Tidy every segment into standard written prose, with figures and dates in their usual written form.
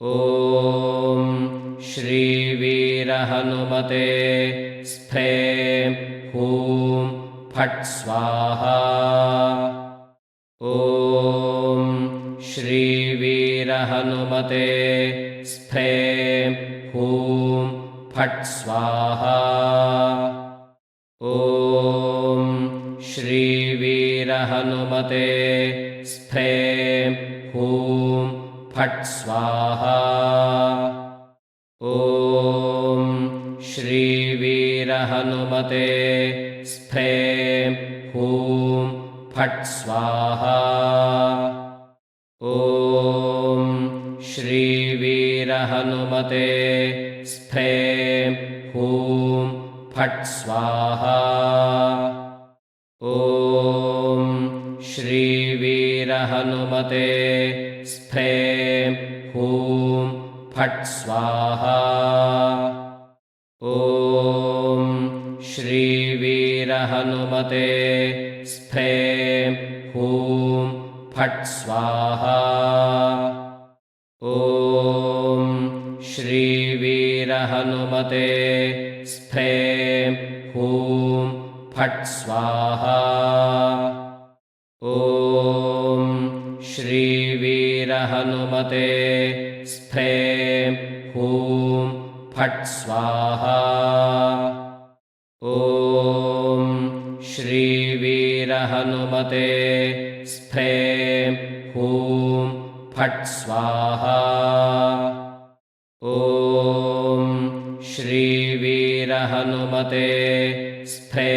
ॐ श्रीवीरहनुमते स्फे हूं फट् स्वाहा। ॐ श्रीवीरहनुमते स्फे हूं फट् स्वाहा। ॐ श्रीवीरहनुमते स्फे हूं फट् स्वाहा। ॐ श्रीवीरहनुमते स्फे हूं फट् स्वाहा। ॐ श्रीवीरहनुमते स्फे हूं फट् स्वाहा। ॐ श्रीवीरहनुमते स्फे हूं फट् स्वाहा। ॐ श्रीवीरहनुमते स्फे हूं फट् स्वाहा। ॐ श्रीवीरहनुमते स्फे हूं फट् स्वाहा। ॐ श्रीवीरहनुमते स्फे हूं फट् स्वाहा। ॐ श्रीवीरहनुमते स्फे हूं फट् स्वाहा। ॐ श्रीवीरहनुमते स्फे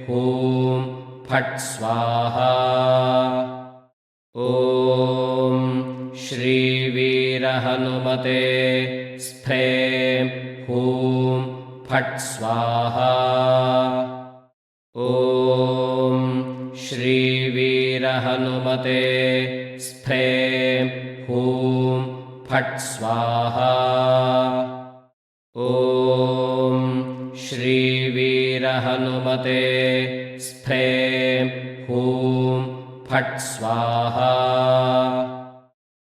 हूं फट् स्वाहा। ॐ श्रीवीरहनुमते स्फे हूं फट् स्वाहा। ॐ श्रीवीरहनुमते स्फे हूं फट् स्वाहा। ॐ श्रीवीरहनुमते स्फे हूं फट् स्वाहा।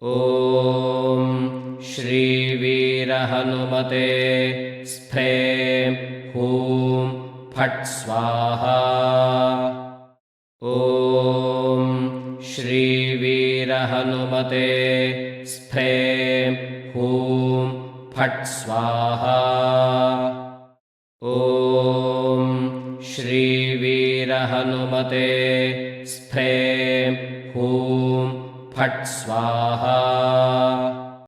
ॐ श्रीवीरहनुमते स्फे हूं फट् स्वाहा। ॐ श्रीवीरहनुमते स्फे हूं फट् स्वाहा। ॐ श्रीवीरहनुमते स्फे हूं फट् स्वाहा।